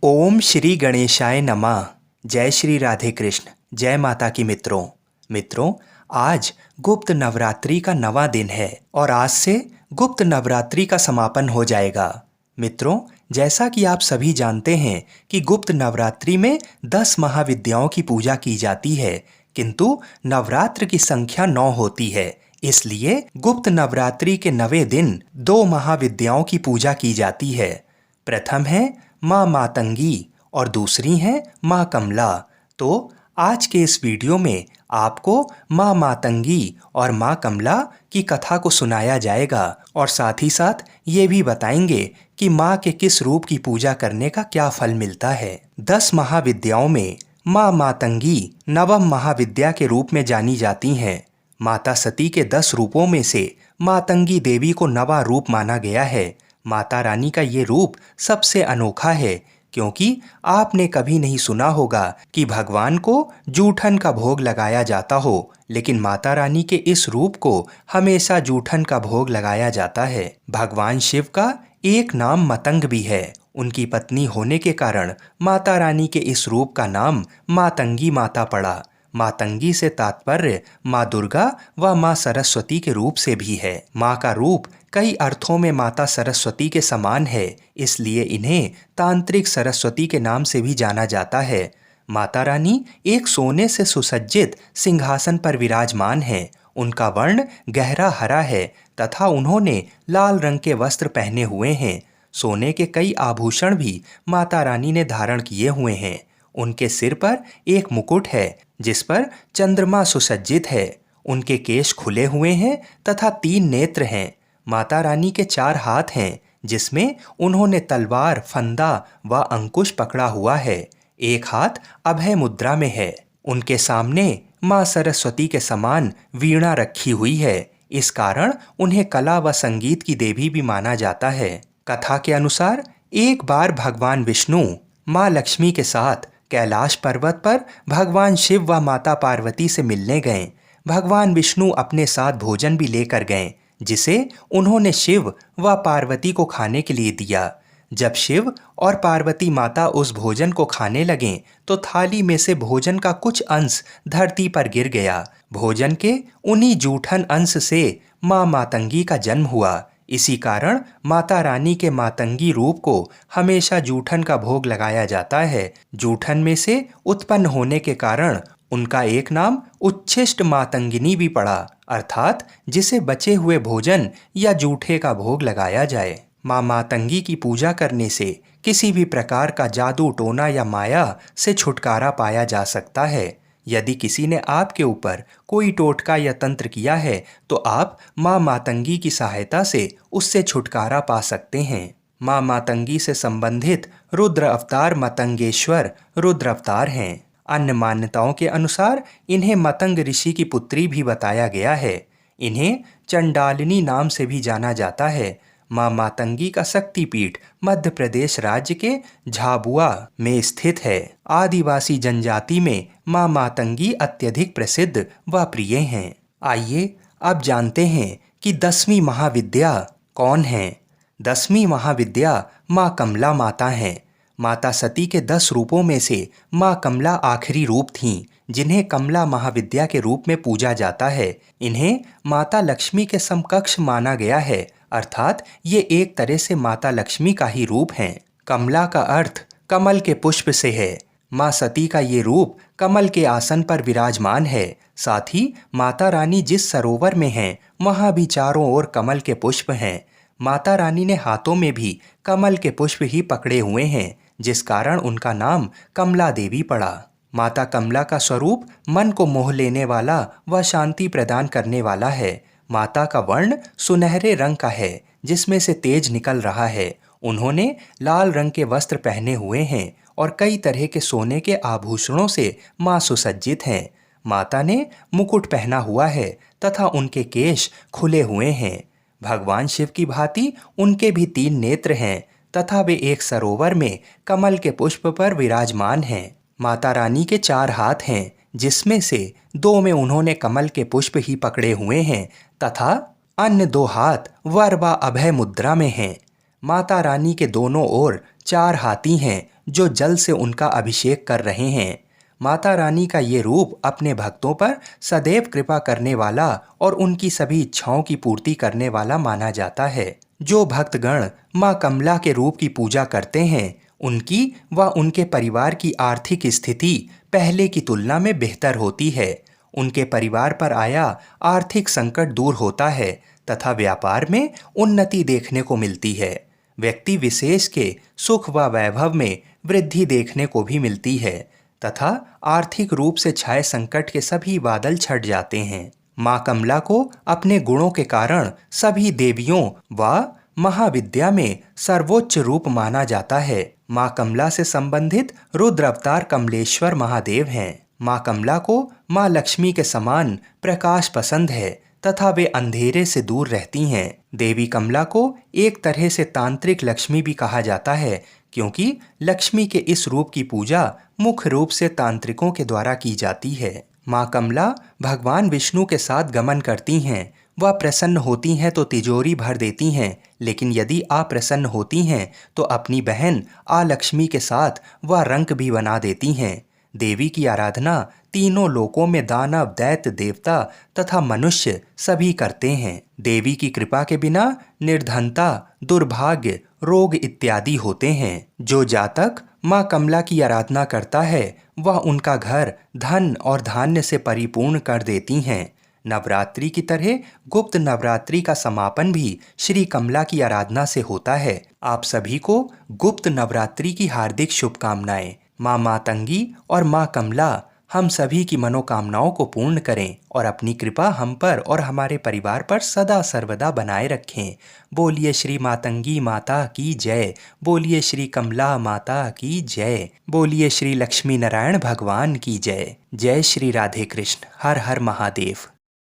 ओम श्री गणेशाय नमः। जय श्री राधे कृष्ण। जय माता की मित्रों, आज गुप्त नवरात्रि का नवा दिन है और आज से गुप्त नवरात्रि का समापन हो जाएगा। मित्रों, जैसा कि आप सभी जानते हैं कि गुप्त नवरात्रि में 10 महाविद्याओं की पूजा की जाती है, किंतु नवरात्र की संख्या 9 होती है। इसलिए गुप्त नवरात्रि के 9वें दिन 2 महाविद्याओं की पूजा की जाती है। प्रथम है माँ मातंगी और दूसरी है माँ कमला। तो आज के इस वीडियो में आपको माँ मातंगी और माँ कमला की कथा को सुनाया जाएगा और साथ ही साथ ये भी बताएंगे कि माँ के किस रूप की पूजा करने का क्या फल मिलता है। 10 महाविद्याओं में माँ मातंगी नवम महाविद्या के रूप में जानी जाती हैं। माता सती के 10 रूपों में से मातंगी देवी को नवा रूप माना गया है। माता रानी का ये रूप सबसे अनोखा है, क्योंकि आपने कभी नहीं सुना होगा कि भगवान को जूठन का भोग लगाया जाता हो, लेकिन माता रानी के इस रूप को हमेशा जूठन का भोग लगाया जाता है। भगवान शिव का एक नाम मतंग भी है। उनकी पत्नी होने के कारण माता रानी के इस रूप का नाम मातंगी माता पड़ा। मातंगी से तात्पर्य माँ दुर्गा व माँ सरस्वती के रूप से भी है। माँ का रूप कई अर्थों में माता सरस्वती के समान है, इसलिए इन्हें तांत्रिक सरस्वती के नाम से भी जाना जाता है। माता रानी एक सोने से सुसज्जित सिंहासन पर विराजमान हैं। उनका वर्ण गहरा हरा है तथा उन्होंने लाल रंग के वस्त्र पहने हुए हैं। सोने के कई आभूषण भी माता रानी ने धारण किए हुए हैं। उनके सिर पर एक मुकुट है जिस पर चंद्रमा सुसज्जित है। उनके केश खुले हुए हैं तथा 3 नेत्र हैं। माता रानी के 4 हाथ हैं जिसमें उन्होंने तलवार, फंदा व अंकुश पकड़ा हुआ है। एक हाथ अभय मुद्रा में है। उनके सामने माँ सरस्वती के समान वीणा रखी हुई है। इस कारण उन्हें कला व संगीत की देवी भी माना जाता है। कथा के अनुसार एक बार भगवान विष्णु माँ लक्ष्मी के साथ कैलाश पर्वत पर भगवान शिव व माता पार्वती से मिलने गए। भगवान विष्णु अपने साथ भोजन भी लेकर गए, जिसे उन्होंने शिव व पार्वती को खाने के लिए दिया। जब शिव और पार्वती माता उस भोजन को खाने लगे तो थाली में से भोजन का कुछ अंश धरती पर गिर गया। भोजन के उन्हीं जूठन अंश से माँ मातंगी का जन्म हुआ। इसी कारण माता रानी के मातंगी रूप को हमेशा जूठन का भोग लगाया जाता है। जूठन में से उत्पन्न होने के कारण उनका एक नाम उच्छिष्ट मातंगिनी भी पड़ा, अर्थात जिसे बचे हुए भोजन या जूठे का भोग लगाया जाए। माँ मातंगी की पूजा करने से किसी भी प्रकार का जादू, टोना या माया से छुटकारा पाया जा सकता है। यदि किसी ने आपके ऊपर कोई टोटका या तंत्र किया है तो आप माँ मातंगी की सहायता से उससे छुटकारा पा सकते हैं। माँ मातंगी से संबंधित रुद्र अवतार मतंगेश्वर रुद्र अवतार हैं। अन्य मान्यताओं के अनुसार इन्हें मतंग ऋषि की पुत्री भी बताया गया है। इन्हें चंडालिनी नाम से भी जाना जाता है। माँ मातंगी का शक्तिपीठ मध्य प्रदेश राज्य के झाबुआ में स्थित है। आदिवासी जनजाति में माँ मातंगी अत्यधिक प्रसिद्ध व प्रिय हैं। आइए अब जानते हैं कि 10वीं महाविद्या कौन है। 10वीं महाविद्या माँ कमला माता हैं। माता सती के 10 रूपों में से माँ कमला आखिरी रूप थीं, जिन्हें कमला महाविद्या के रूप में पूजा जाता है। इन्हें माता लक्ष्मी के समकक्ष माना गया है, अर्थात ये एक तरह से माता लक्ष्मी का ही रूप हैं। कमला का अर्थ कमल के पुष्प से है। माँ सती का ये रूप कमल के आसन पर विराजमान है। साथ ही माता रानी जिस सरोवर में हैं वहाँ भी चारों ओर कमल के पुष्प हैं। माता रानी ने हाथों में भी कमल के पुष्प ही पकड़े हुए हैं, जिस कारण उनका नाम कमला देवी पड़ा। माता कमला का स्वरूप मन को मोह लेने वाला व शांति प्रदान करने वाला है। माता का वर्ण सुनहरे रंग का है जिसमें से तेज निकल रहा है। उन्होंने लाल रंग के वस्त्र पहने हुए हैं और कई तरह के सोने के आभूषणों से माँ सुसज्जित हैं। माता ने मुकुट पहना हुआ है तथा उनके केश खुले हुए हैं। भगवान शिव की भांति उनके भी 3 नेत्र हैं तथा वे एक सरोवर में कमल के पुष्प पर विराजमान हैं। माता रानी के 4 हाथ हैं, जिसमें से 2 में उन्होंने कमल के पुष्प ही पकड़े हुए हैं तथा अन्य 2 हाथ वर व अभय मुद्रा में हैं। माता रानी के दोनों ओर 4 हाथी हैं जो जल से उनका अभिषेक कर रहे हैं। माता रानी का ये रूप अपने भक्तों पर सदैव कृपा करने वाला और उनकी सभी इच्छाओं की पूर्ति करने वाला माना जाता है। जो भक्तगण माँ कमला के रूप की पूजा करते हैं, उनकी व उनके परिवार की आर्थिक स्थिति पहले की तुलना में बेहतर होती है। उनके परिवार पर आया आर्थिक संकट दूर होता है तथा व्यापार में उन्नति देखने को मिलती है। व्यक्ति विशेष के सुख व वैभव में वृद्धि देखने को भी मिलती है तथा आर्थिक रूप से छाए संकट के सभी बादल छट जाते हैं। माँ कमला को अपने गुणों के कारण सभी देवियों व महाविद्या में सर्वोच्च रूप माना जाता है। माँ कमला से संबंधित रुद्र अवतार कमलेश्वर महादेव हैं। माँ कमला को माँ लक्ष्मी के समान प्रकाश पसंद है तथा वे अंधेरे से दूर रहती हैं। देवी कमला को एक तरह से तांत्रिक लक्ष्मी भी कहा जाता है, क्योंकि लक्ष्मी के इस रूप की पूजा मुख्य रूप से तांत्रिकों के द्वारा की जाती है। माँ कमला भगवान विष्णु के साथ गमन करती हैं। वह प्रसन्न होती हैं तो तिजोरी भर देती हैं, लेकिन यदि अप्रसन्न होती हैं तो अपनी बहन लक्ष्मी के साथ वह रंक भी बना देती हैं। देवी की आराधना तीनों लोकों में दानव, दैत्य, देवता तथा मनुष्य सभी करते हैं। देवी की कृपा के बिना निर्धनता, दुर्भाग्य, रोग इत्यादि होते हैं। जो जातक माँ कमला की आराधना करता है वह उनका घर धन और धान्य से परिपूर्ण कर देती हैं। नवरात्रि की तरह गुप्त नवरात्रि का समापन भी श्री कमला की आराधना से होता है। आप सभी को गुप्त नवरात्रि की हार्दिक शुभकामनाएं। माँ मातंगी और माँ कमला हम सभी की मनोकामनाओं को पूर्ण करें और अपनी कृपा हम पर और हमारे परिवार पर सदा सर्वदा बनाए रखें। बोलिए श्री मातंगी माता की जय। बोलिए श्री कमला माता की जय। बोलिए श्री लक्ष्मी नारायण भगवान की जय। जय श्री राधे कृष्ण। हर हर महादेव।